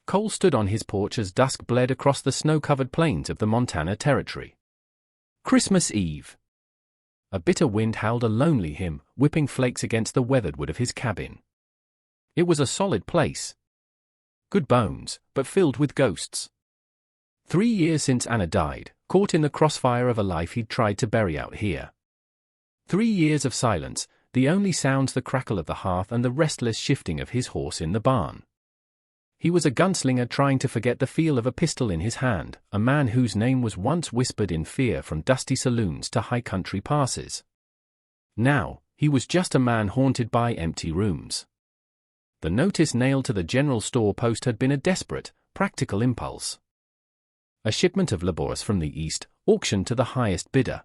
Cole stood on his porch as dusk bled across the snow-covered plains of the Montana Territory. Christmas Eve. A bitter wind howled a lonely hymn, whipping flakes against the weathered wood of his cabin. It was a solid place. Good bones, but filled with ghosts. 3 years since Anna died, caught in the crossfire of a life he'd tried to bury out here. 3 years of silence, the only sounds the crackle of the hearth and the restless shifting of his horse in the barn. He was a gunslinger trying to forget the feel of a pistol in his hand, a man whose name was once whispered in fear from dusty saloons to high country passes. Now, he was just a man haunted by empty rooms. The notice nailed to the general store post had been a desperate, practical impulse. A shipment of labours from the east, auctioned to the highest bidder.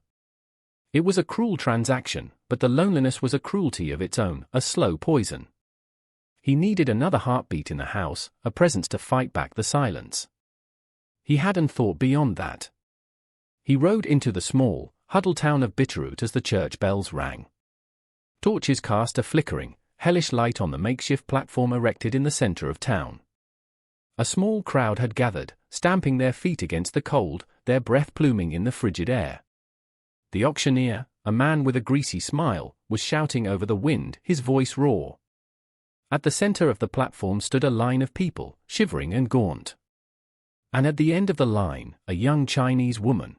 It was a cruel transaction, but the loneliness was a cruelty of its own, a slow poison. He needed another heartbeat in the house, a presence to fight back the silence. He hadn't thought beyond that. He rode into the small, huddled town of Bitterroot as the church bells rang. Torches cast a flickering, hellish light on the makeshift platform erected in the center of town. A small crowd had gathered, stamping their feet against the cold, their breath pluming in the frigid air. The auctioneer, a man with a greasy smile, was shouting over the wind, his voice raw. At the center of the platform stood a line of people, shivering and gaunt. And at the end of the line, a young Chinese woman.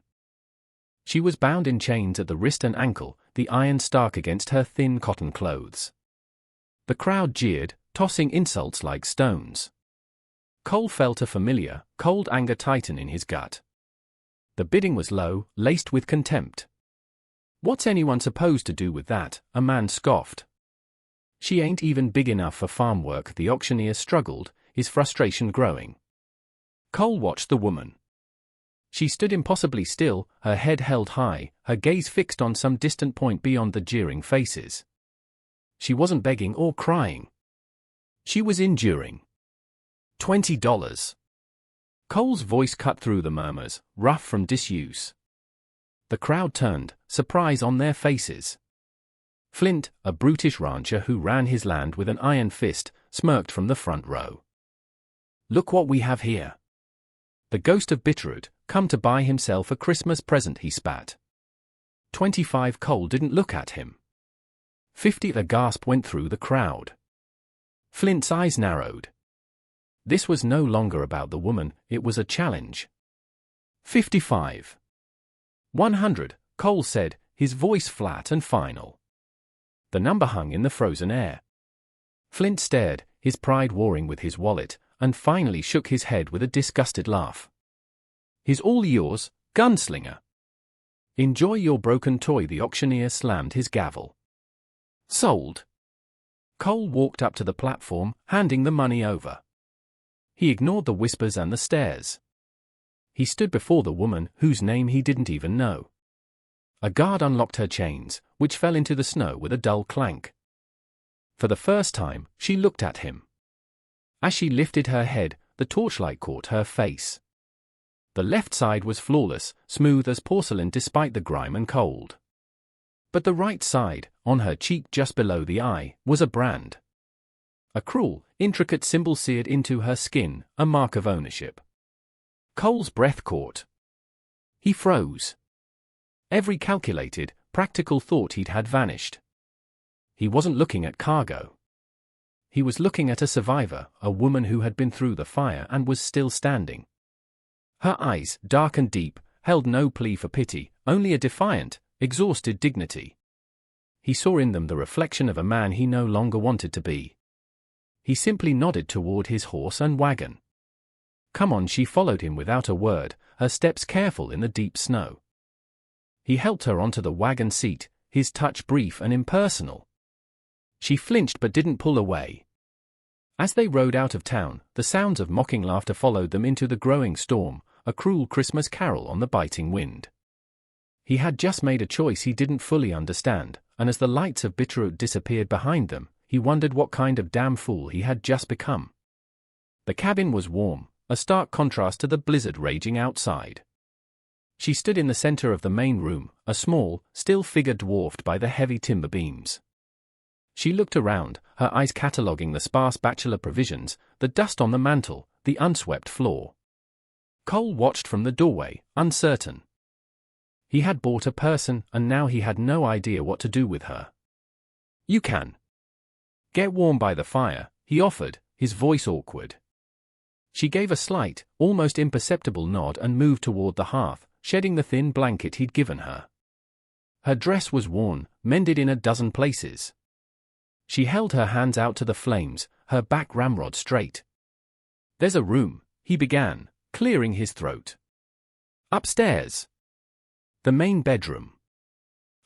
She was bound in chains at the wrist and ankle, the iron stark against her thin cotton clothes. The crowd jeered, tossing insults like stones. Cole felt a familiar, cold anger tighten in his gut. The bidding was low, laced with contempt. "What's anyone supposed to do with that?" a man scoffed. "She ain't even big enough for farm work," the auctioneer struggled, his frustration growing. Cole watched the woman. She stood impossibly still, her head held high, her gaze fixed on some distant point beyond the jeering faces. She wasn't begging or crying. She was enduring. $20. Cole's voice cut through the murmurs, rough from disuse. The crowd turned, surprise on their faces. Flint, a brutish rancher who ran his land with an iron fist, smirked from the front row. "Look what we have here." The ghost of Bitterroot, come to buy himself a Christmas present, he spat. 25. Cole didn't look at him. 50. A gasp went through the crowd. Flint's eyes narrowed. This was no longer about the woman, it was a challenge. 55. 100, Cole said, his voice flat and final. The number hung in the frozen air. Flint stared, his pride warring with his wallet, and finally shook his head with a disgusted laugh. "He's all yours, Gunslinger. Enjoy your broken toy." The auctioneer slammed his gavel. "Sold." Cole walked up to the platform, handing the money over. He ignored the whispers and the stares. He stood before the woman, whose name he didn't even know. A guard unlocked her chains, which fell into the snow with a dull clank. For the first time, she looked at him. As she lifted her head, the torchlight caught her face. The left side was flawless, smooth as porcelain despite the grime and cold. But the right side, on her cheek just below the eye, was a brand. A cruel, intricate symbol seared into her skin, a mark of ownership. Cole's breath caught. He froze. Every calculated, practical thought he'd had vanished. He wasn't looking at cargo. He was looking at a survivor, a woman who had been through the fire and was still standing. Her eyes, dark and deep, held no plea for pity, only a defiant, exhausted dignity. He saw in them the reflection of a man he no longer wanted to be. He simply nodded toward his horse and wagon. "Come on," she followed him without a word, her steps careful in the deep snow. He helped her onto the wagon seat, his touch brief and impersonal. She flinched but didn't pull away. As they rode out of town, the sounds of mocking laughter followed them into the growing storm, a cruel Christmas carol on the biting wind. He had just made a choice he didn't fully understand, and as the lights of Bitterroot disappeared behind them, he wondered what kind of damn fool he had just become. The cabin was warm, a stark contrast to the blizzard raging outside. She stood in the center of the main room, a small, still figure dwarfed by the heavy timber beams. She looked around, her eyes cataloguing the sparse bachelor provisions, the dust on the mantel, the unswept floor. Cole watched from the doorway, uncertain. He had bought a person, and now he had no idea what to do with her. "You can get warm by the fire," he offered, his voice awkward. She gave a slight, almost imperceptible nod and moved toward the hearth, shedding the thin blanket he'd given her. Her dress was worn, mended in a dozen places. She held her hands out to the flames, her back ramrod straight. "There's a room," he began, clearing his throat. "Upstairs. The main bedroom."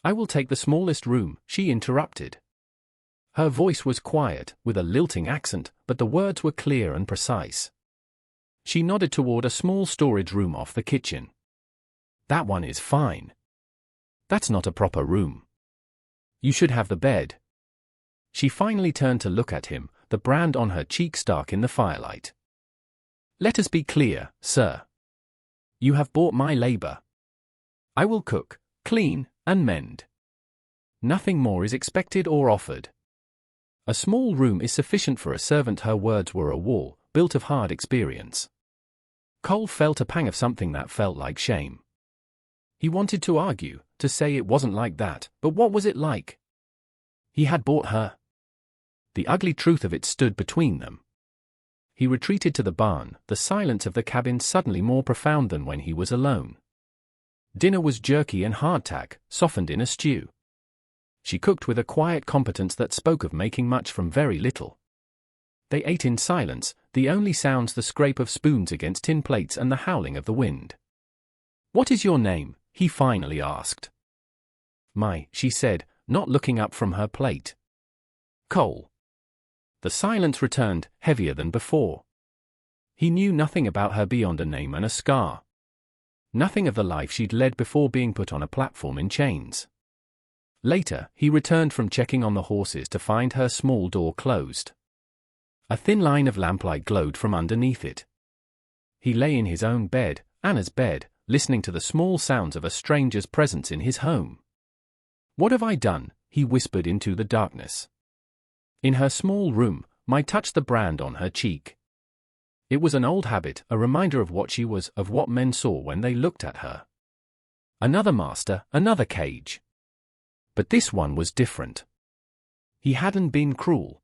"I will take the smallest room," she interrupted. Her voice was quiet, with a lilting accent, but the words were clear and precise. She nodded toward a small storage room off the kitchen. "That one is fine. That's not a proper room. You should have the bed." She finally turned to look at him, the brand on her cheek stark in the firelight. "Let us be clear, sir. You have bought my labor. I will cook, clean, and mend. Nothing more is expected or offered. A small room is sufficient for a servant." Her words were a wall, built of hard experience. Cole felt a pang of something that felt like shame. He wanted to argue, to say it wasn't like that, but what was it like? He had bought her. The ugly truth of it stood between them. He retreated to the barn, the silence of the cabin suddenly more profound than when he was alone. Dinner was jerky and hardtack, softened in a stew. She cooked with a quiet competence that spoke of making much from very little. They ate in silence, the only sounds the scrape of spoons against tin plates and the howling of the wind. "What is your name?" he finally asked. She said, not looking up from her plate. "Cole." The silence returned, heavier than before. He knew nothing about her beyond a name and a scar. Nothing of the life she'd led before being put on a platform in chains. Later, he returned from checking on the horses to find her small door closed. A thin line of lamplight glowed from underneath it. He lay in his own bed, Anna's bed, listening to the small sounds of a stranger's presence in his home. "What have I done?" he whispered into the darkness. In her small room, Mai touched the brand on her cheek. It was an old habit, a reminder of what she was, of what men saw when they looked at her. Another master, another cage. But this one was different. He hadn't been cruel.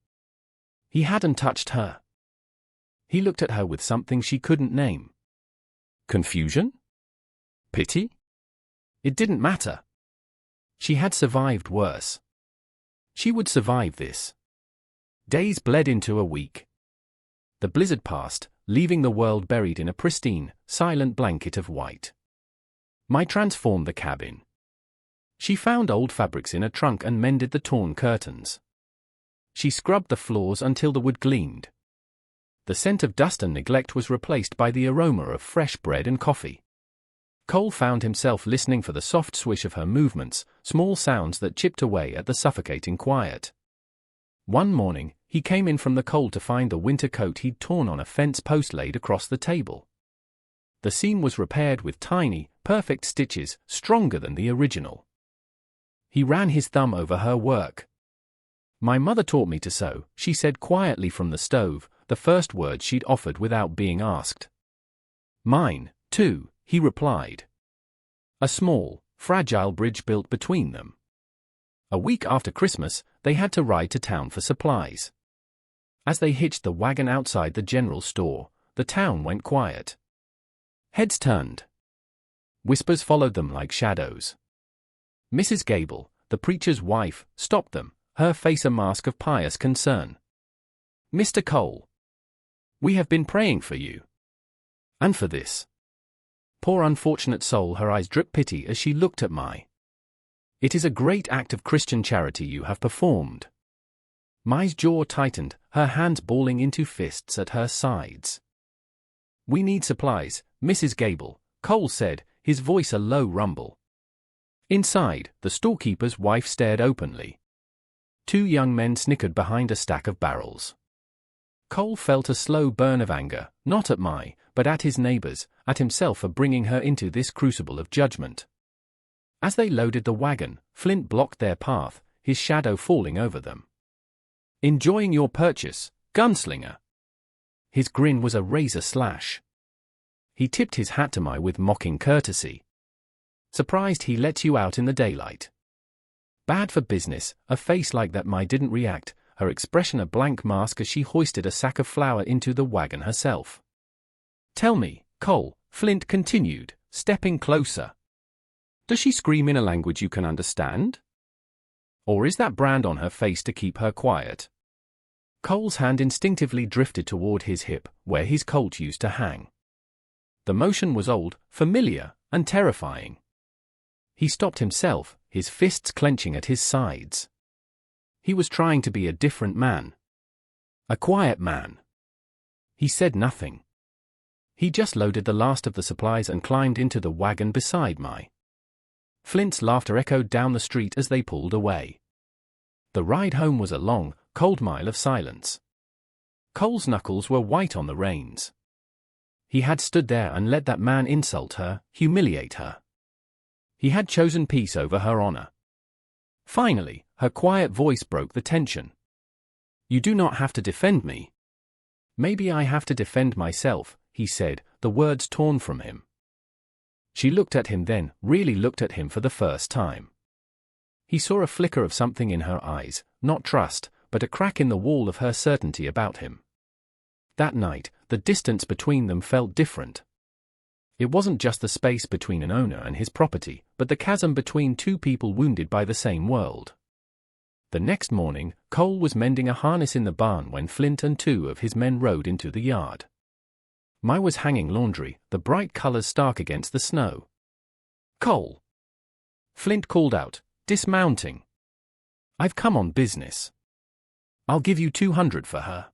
He hadn't touched her. He looked at her with something she couldn't name. Confusion? Pity? It didn't matter. She had survived worse. She would survive this. Days bled into a week. The blizzard passed, leaving the world buried in a pristine, silent blanket of white. Mai transformed the cabin. She found old fabrics in a trunk and mended the torn curtains. She scrubbed the floors until the wood gleamed. The scent of dust and neglect was replaced by the aroma of fresh bread and coffee. Cole found himself listening for the soft swish of her movements, small sounds that chipped away at the suffocating quiet. One morning, he came in from the cold to find the winter coat he'd torn on a fence post laid across the table. The seam was repaired with tiny, perfect stitches, stronger than the original. He ran his thumb over her work. "My mother taught me to sew," she said quietly from the stove, the first word she'd offered without being asked. "Mine, too," he replied. A small, fragile bridge built between them. A week after Christmas, they had to ride to town for supplies. As they hitched the wagon outside the general store, the town went quiet. Heads turned. Whispers followed them like shadows. Mrs. Gable, the preacher's wife, stopped them, her face a mask of pious concern. "Mr. Cole, we have been praying for you. And for this poor unfortunate soul." Her eyes dripped pity as she looked at Mai. "It is a great act of Christian charity you have performed." Mai's jaw tightened, her hands balling into fists at her sides. "We need supplies, Mrs. Gable," Cole said, his voice a low rumble. Inside, the storekeeper's wife stared openly. Two young men snickered behind a stack of barrels. Cole felt a slow burn of anger, not at Mai, but at his neighbors, at himself for bringing her into this crucible of judgment. As they loaded the wagon, Flint blocked their path, his shadow falling over them. "Enjoying your purchase, Gunslinger?" his grin was a razor slash. He tipped his hat to me with mocking courtesy. Surprised he lets you out in the daylight. Bad for business. A face like that my didn't react, her expression a blank mask as she hoisted a sack of flour into the wagon herself. Tell me, Cole, Flint continued, stepping closer. Does she scream in a language you can understand? Or is that brand on her face to keep her quiet? Cole's hand instinctively drifted toward his hip, where his Colt used to hang. The motion was old, familiar, and terrifying. He stopped himself, his fists clenching at his sides. He was trying to be a different man. A quiet man. He said nothing. He just loaded the last of the supplies and climbed into the wagon beside me. Flint's laughter echoed down the street as they pulled away. The ride home was a long, cold mile of silence. Cole's knuckles were white on the reins. He had stood there and let that man insult her, humiliate her. He had chosen peace over her honor. Finally, her quiet voice broke the tension. You do not have to defend me. Maybe I have to defend myself, he said, the words torn from him. She looked at him then, really looked at him for the first time. He saw a flicker of something in her eyes, not trust, but a crack in the wall of her certainty about him. That night, the distance between them felt different. It wasn't just the space between an owner and his property, but the chasm between two people wounded by the same world. The next morning, Cole was mending a harness in the barn when Flint and two of his men rode into the yard. Mai was hanging laundry, the bright colors stark against the snow. Cole! Flint called out, dismounting. I've come on business. I'll give you 200 for her.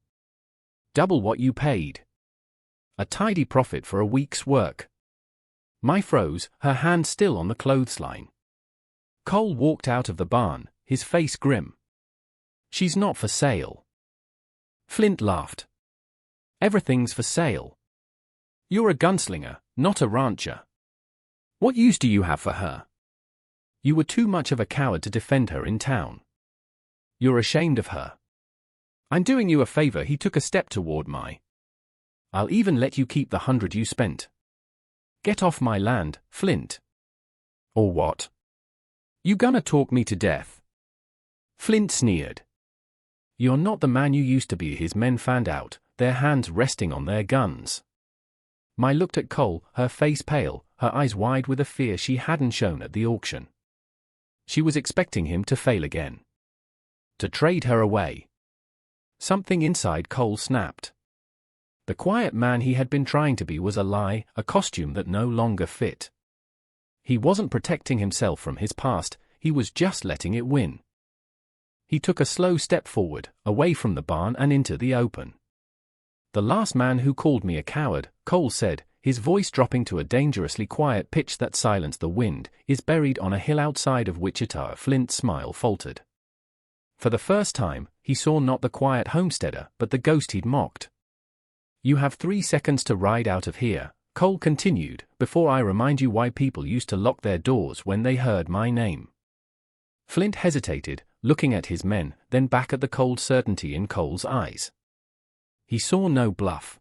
Double what you paid. A tidy profit for a week's work. Mai froze, her hand still on the clothesline. Cole walked out of the barn, his face grim. She's not for sale. Flint laughed. Everything's for sale. You're a gunslinger, not a rancher. What use do you have for her? You were too much of a coward to defend her in town. You're ashamed of her. I'm doing you a favor. He took a step toward Mai. I'll even let you keep the 100 you spent. Get off my land, Flint. Or what? You gonna talk me to death? Flint sneered. You're not the man you used to be. His men fanned out, their hands resting on their guns. Mai looked at Cole, her face pale, her eyes wide with a fear she hadn't shown at the auction. She was expecting him to fail again. To trade her away. Something inside Cole snapped. The quiet man he had been trying to be was a lie, a costume that no longer fit. He wasn't protecting himself from his past, he was just letting it win. He took a slow step forward, away from the barn and into the open. The last man who called me a coward, Cole said, his voice dropping to a dangerously quiet pitch that silenced the wind, is buried on a hill outside of Wichita. Flint's smile faltered. For the first time, he saw not the quiet homesteader, but the ghost he'd mocked. You have 3 seconds to ride out of here, Cole continued, before I remind you why people used to lock their doors when they heard my name. Flint hesitated, looking at his men, then back at the cold certainty in Cole's eyes. He saw no bluff.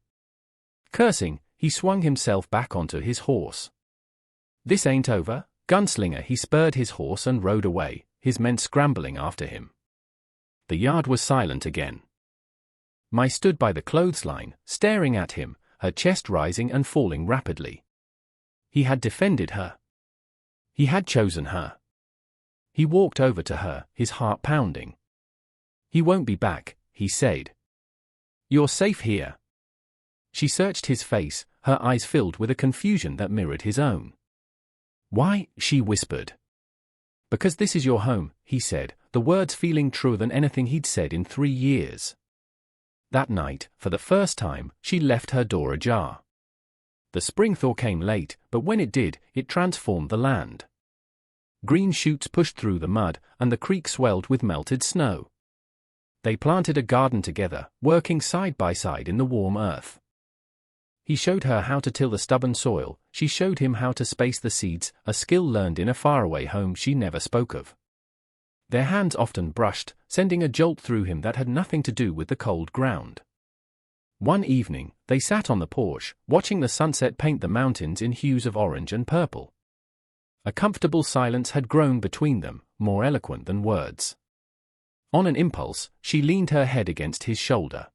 Cursing, he swung himself back onto his horse. This ain't over, Gunslinger. He spurred his horse and rode away, his men scrambling after him. The yard was silent again. Mai stood by the clothesline, staring at him, her chest rising and falling rapidly. He had defended her. He had chosen her. He walked over to her, his heart pounding. He won't be back, he said. You're safe here. She searched his face, her eyes filled with a confusion that mirrored his own. Why? She whispered. Because this is your home, he said, the words feeling truer than anything he'd said in 3 years. That night, for the first time, she left her door ajar. The spring thaw came late, but when it did, it transformed the land. Green shoots pushed through the mud, and the creek swelled with melted snow. They planted a garden together, working side by side in the warm earth. He showed her how to till the stubborn soil, she showed him how to space the seeds, a skill learned in a faraway home she never spoke of. Their hands often brushed, sending a jolt through him that had nothing to do with the cold ground. One evening, they sat on the porch, watching the sunset paint the mountains in hues of orange and purple. A comfortable silence had grown between them, more eloquent than words. On an impulse, she leaned her head against his shoulder.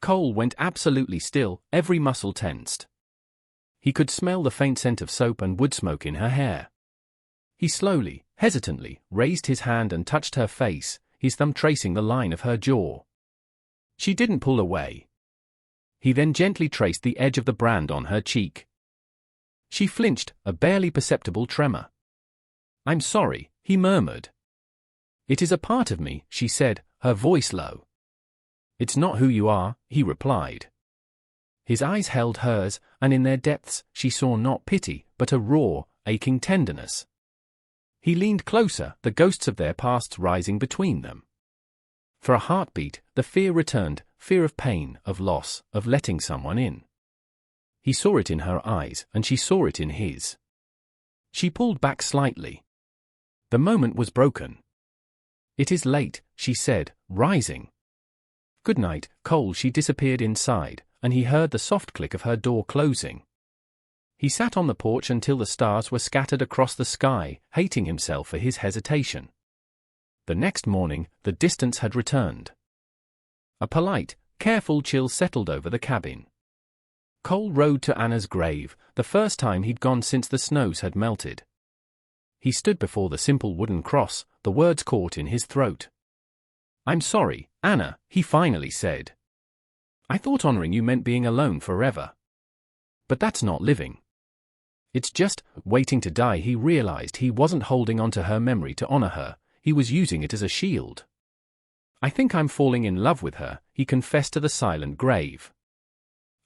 Cole went absolutely still, every muscle tensed. He could smell the faint scent of soap and wood smoke in her hair. He slowly, hesitantly, raised his hand and touched her face, his thumb tracing the line of her jaw. She didn't pull away. He then gently traced the edge of the brand on her cheek. She flinched, a barely perceptible tremor. "I'm sorry," he murmured. "It is a part of me," she said, her voice low. "It's not who you are," he replied. His eyes held hers, and in their depths she saw not pity, but a raw, aching tenderness. He leaned closer, the ghosts of their pasts rising between them. For a heartbeat, the fear returned, fear of pain, of loss, of letting someone in. He saw it in her eyes, and she saw it in his. She pulled back slightly. The moment was broken. "It is late," she said, rising. "Good night, Cole." She disappeared inside, and he heard the soft click of her door closing. He sat on the porch until the stars were scattered across the sky, hating himself for his hesitation. The next morning, the distance had returned. A polite, careful chill settled over the cabin. Cole rode to Anna's grave, the first time he'd gone since the snows had melted. He stood before the simple wooden cross, the words caught in his throat. "I'm sorry, Anna," he finally said. "I thought honoring you meant being alone forever. But that's not living. It's just waiting to die." He realized he wasn't holding on to her memory to honor her, he was using it as a shield. "I think I'm falling in love with her," he confessed to the silent grave.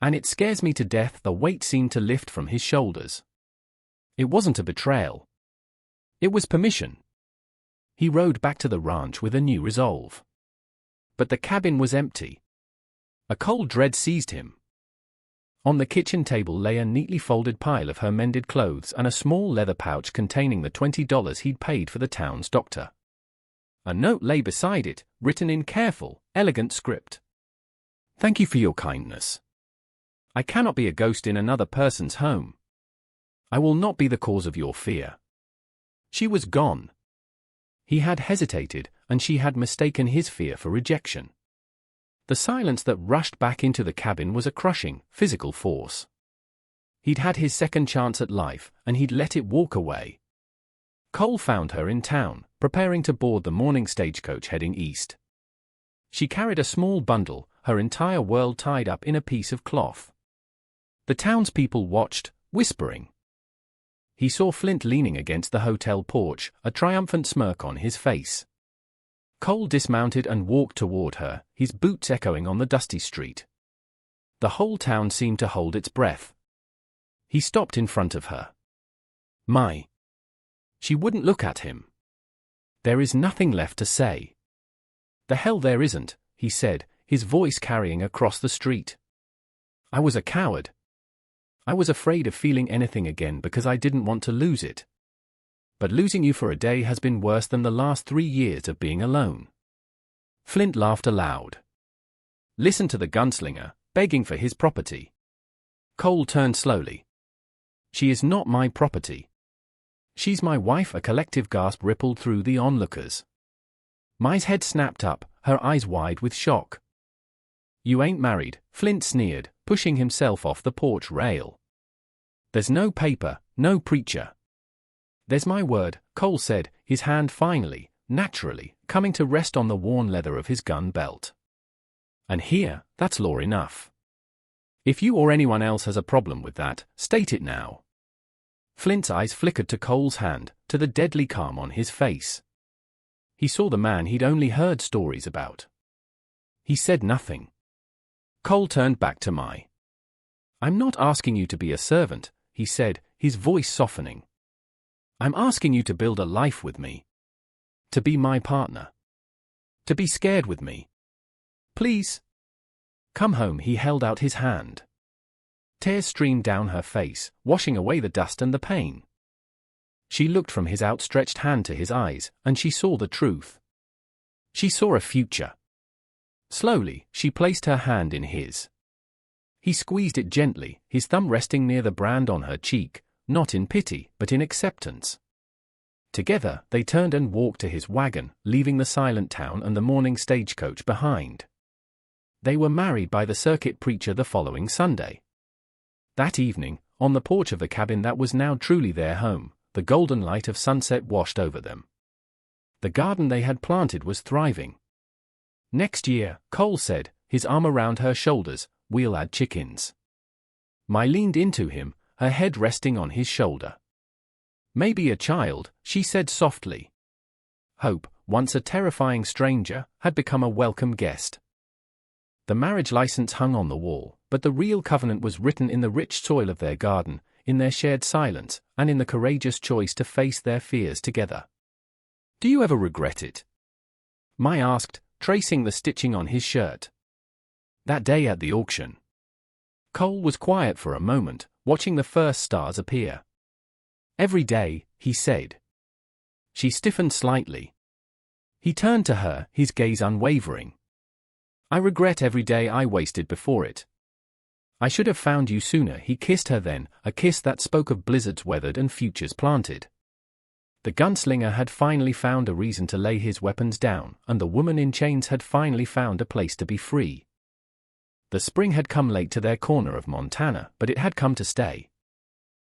"And it scares me to death." The weight seemed to lift from his shoulders. It wasn't a betrayal. It was permission. He rode back to the ranch with a new resolve. But the cabin was empty. A cold dread seized him. On the kitchen table lay a neatly folded pile of her mended clothes and a small leather pouch containing the $20 he'd paid for the town's doctor. A note lay beside it, written in careful, elegant script. "Thank you for your kindness. I cannot be a ghost in another person's home. I will not be the cause of your fear." She was gone. He had hesitated, and she had mistaken his fear for rejection. The silence that rushed back into the cabin was a crushing, physical force. He'd had his second chance at life, and he'd let it walk away. Cole found her in town, preparing to board the morning stagecoach heading east. She carried a small bundle, her entire world tied up in a piece of cloth. The townspeople watched, whispering. He saw Flint leaning against the hotel porch, a triumphant smirk on his face. Cole dismounted and walked toward her, his boots echoing on the dusty street. The whole town seemed to hold its breath. He stopped in front of her. "My." She wouldn't look at him. "There is nothing left to say." "The hell there isn't," he said, his voice carrying across the street. "I was a coward. I was afraid of feeling anything again because I didn't want to lose it. But losing you for a day has been worse than the last 3 years of being alone." Flint laughed aloud. "Listen to the gunslinger, begging for his property." Cole turned slowly. "She is not my property. She's my wife." A collective gasp rippled through the onlookers. Mai's head snapped up, her eyes wide with shock. "You ain't married," Flint sneered, pushing himself off the porch rail. "There's no paper, no preacher." "There's my word," Cole said, his hand finally, naturally, coming to rest on the worn leather of his gun belt. "And here, that's law enough. If you or anyone else has a problem with that, state it now." Flint's eyes flickered to Cole's hand, to the deadly calm on his face. He saw the man he'd only heard stories about. He said nothing. Cole turned back to Mai. "I'm not asking you to be a servant," he said, his voice softening. "I'm asking you to build a life with me. To be my partner. To be scared with me. Please. Come home." He held out his hand. Tears streamed down her face, washing away the dust and the pain. She looked from his outstretched hand to his eyes, and she saw the truth. She saw a future. Slowly, she placed her hand in his. He squeezed it gently, his thumb resting near the brand on her cheek, not in pity, but in acceptance. Together, they turned and walked to his wagon, leaving the silent town and the morning stagecoach behind. They were married by the circuit preacher the following Sunday. That evening, on the porch of the cabin that was now truly their home, the golden light of sunset washed over them. The garden they had planted was thriving. "Next year," Cole said, his arm around her shoulders, "we'll add chickens." Mai leaned into him, her head resting on his shoulder. "Maybe a child," she said softly. Hope, once a terrifying stranger, had become a welcome guest. The marriage license hung on the wall, but the real covenant was written in the rich soil of their garden, in their shared silence, and in the courageous choice to face their fears together. "Do you ever regret it?" Mai asked, tracing the stitching on his shirt. "That day at the auction." Cole was quiet for a moment, watching the first stars appear. "Every day," he said. She stiffened slightly. He turned to her, his gaze unwavering. "I regret every day I wasted before it. I should have found you sooner." He kissed her then, a kiss that spoke of blizzards weathered and futures planted. The gunslinger had finally found a reason to lay his weapons down, and the woman in chains had finally found a place to be free. The spring had come late to their corner of Montana, but it had come to stay.